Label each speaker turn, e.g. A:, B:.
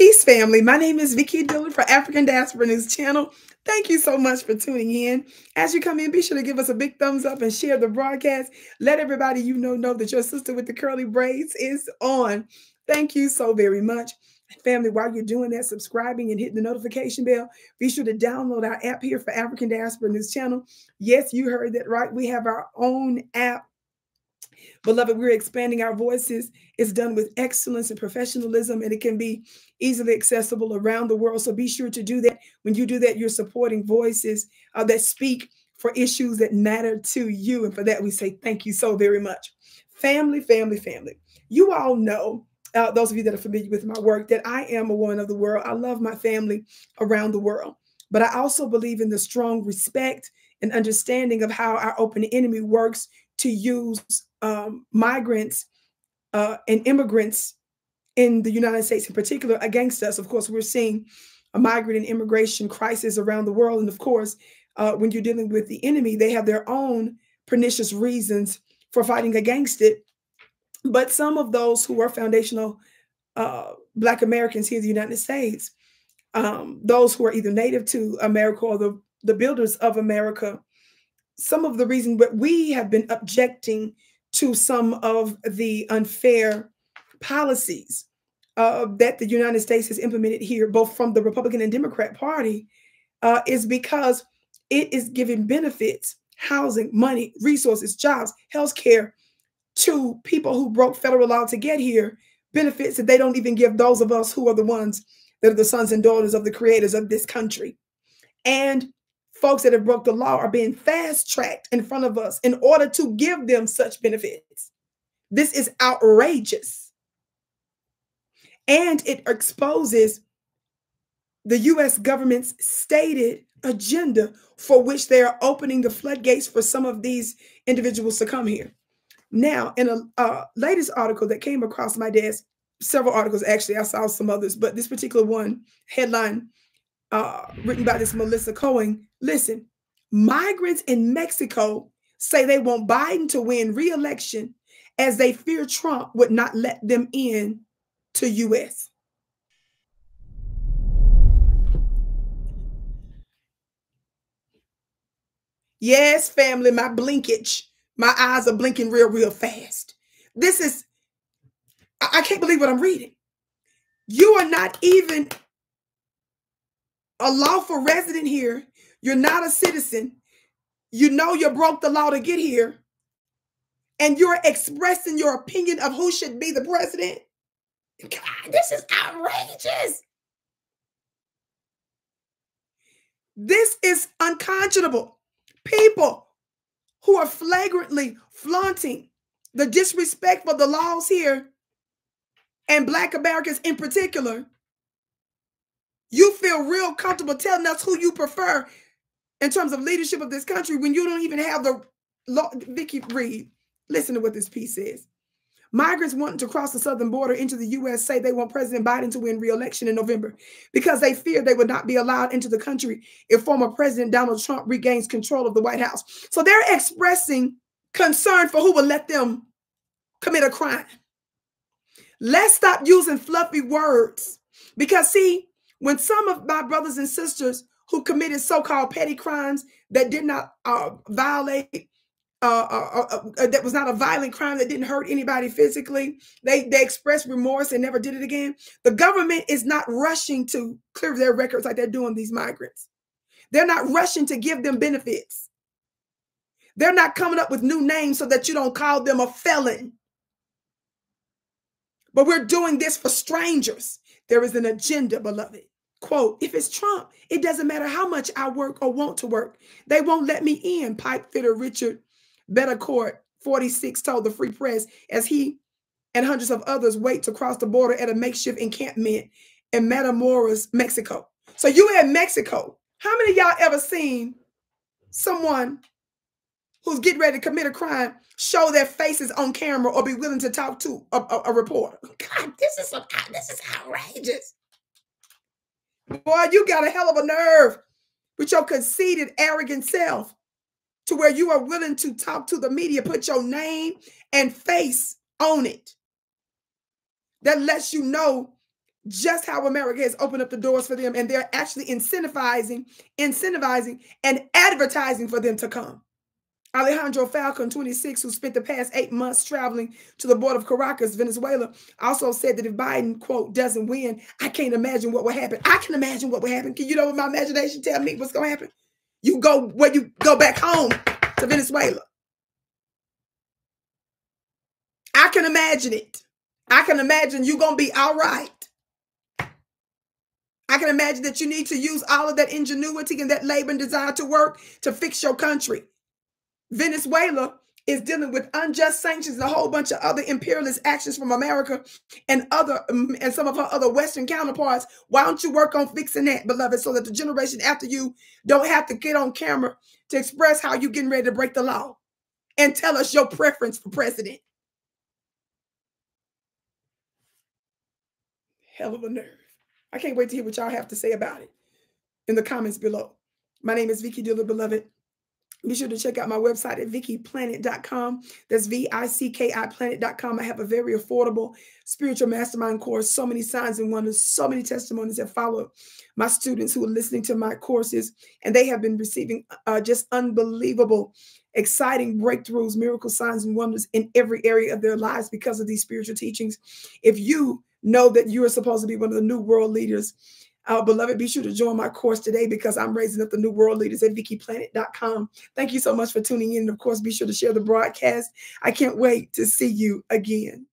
A: Peace, family. My name is Vicki Dillard for African Diaspora News Channel. Thank you so much for tuning in. As you come in, be sure to give us a big thumbs up and share the broadcast. Let everybody you know that your sister with the curly braids is on. Thank you so very much. Family, while you're doing that, subscribing and hitting the notification bell, be sure to download our app here for African Diaspora News Channel. Yes, you heard that right. We have our own app. Beloved, we're expanding our voices. It's done with excellence and professionalism, and it can be easily accessible around the world. So be sure to do that. When you do that, you're supporting voices that speak for issues that matter to you. And for that, we say thank you so very much. Family, family, family. You all know, those of you that are familiar with my work, that I am a woman of the world. I love my family around the world. But I also believe in the strong respect and understanding of how our open enemy works to use migrants and immigrants in the United States in particular against us. Of course, we're seeing a migrant and immigration crisis around the world. And of course, when you're dealing with the enemy, they have their own pernicious reasons for fighting against it. But some of those who are foundational Black Americans here in the United States, those who are either native to America or the builders of America, some of the reason that we have been objecting to some of the unfair policies that the United States has implemented here, both from the Republican and Democrat Party, is because it is giving benefits, housing, money, resources, jobs, health care to people who broke federal law to get here, benefits that they don't even give those of us who are the ones that are the sons and daughters of the creators of this country. And folks that have broke the law are being fast-tracked in front of us in order to give them such benefits. This is outrageous. And it exposes the U.S. government's stated agenda for which they are opening the floodgates for some of these individuals to come here. Now, in a latest article that came across my desk, several articles actually, I saw some others, but this particular one, headline, written by this Melissa Cohen. Listen, migrants in Mexico say they want Biden to win re-election as they fear Trump would not let them in to U.S. Yes, family, my blinkage. My eyes are blinking real, real fast. This is, I can't believe what I'm reading. You are not even a lawful resident here. You're not a citizen. You know you broke the law to get here. And you're expressing your opinion of who should be the president. God, this is outrageous. This is unconscionable. People who are flagrantly flaunting the disrespect for the laws here, and Black Americans in particular, you feel real comfortable telling us who you prefer in terms of leadership of this country when you don't even have the law. Vicki, read. Listen to what this piece says. Migrants wanting to cross the southern border into the U.S. say they want President Biden to win re-election in November because they fear they would not be allowed into the country if former President Donald Trump regains control of the White House. So they're expressing concern for who will let them commit a crime. Let's stop using fluffy words, because see, when some of my brothers and sisters who committed so-called petty crimes that did not violate, that was not a violent crime, that didn't hurt anybody physically, they expressed remorse and never did it again. The government is not rushing to clear their records like they're doing these migrants. They're not rushing to give them benefits. They're not coming up with new names so that you don't call them a felon. But we're doing this for strangers. There is an agenda, beloved. Quote, if it's Trump, it doesn't matter how much I work or want to work. They won't let me in, pipe fitter Richard Betancourt, 46, told the Free Press as he and hundreds of others wait to cross the border at a makeshift encampment in Matamoros, Mexico. So you in Mexico. How many of y'all ever seen someone who's getting ready to commit a crime show their faces on camera or be willing to talk to a reporter? God, this is outrageous. Boy, you got a hell of a nerve with your conceited, arrogant self to where you are willing to talk to the media, put your name and face on it. That lets you know just how America has opened up the doors for them, and they're actually incentivizing, and advertising for them to come. Alejandro Falcon, 26, who spent the past 8 months traveling to the border of Caracas, Venezuela, also said that if Biden, quote, doesn't win, I can't imagine what would happen. I can imagine what would happen. Can you know what my imagination tell me what's going to happen? You go where you go back home to Venezuela. I can imagine it. I can imagine you're going to be all right. I can imagine that you need to use all of that ingenuity and that labor and desire to work to fix your country. Venezuela is dealing with unjust sanctions and a whole bunch of other imperialist actions from America and some of her other Western counterparts. Why don't you work on fixing that, beloved, so that the generation after you don't have to get on camera to express how you're getting ready to break the law and tell us your preference for president? Hell of a nerve. I can't wait to hear what y'all have to say about it in the comments below. My name is Vicki Dillard, beloved. Be sure to check out my website at vickiplanet.com. That's VICKI planet.com. I have a very affordable spiritual mastermind course. So many signs and wonders, so many testimonies that follow my students who are listening to my courses, and they have been receiving just unbelievable, exciting breakthroughs, miracle signs and wonders in every area of their lives because of these spiritual teachings. If you know that you are supposed to be one of the new world leaders, beloved, be sure to join my course today because I'm raising up the new world leaders at VickiPlanet.com. Thank you so much for tuning in. And of course, be sure to share the broadcast. I can't wait to see you again.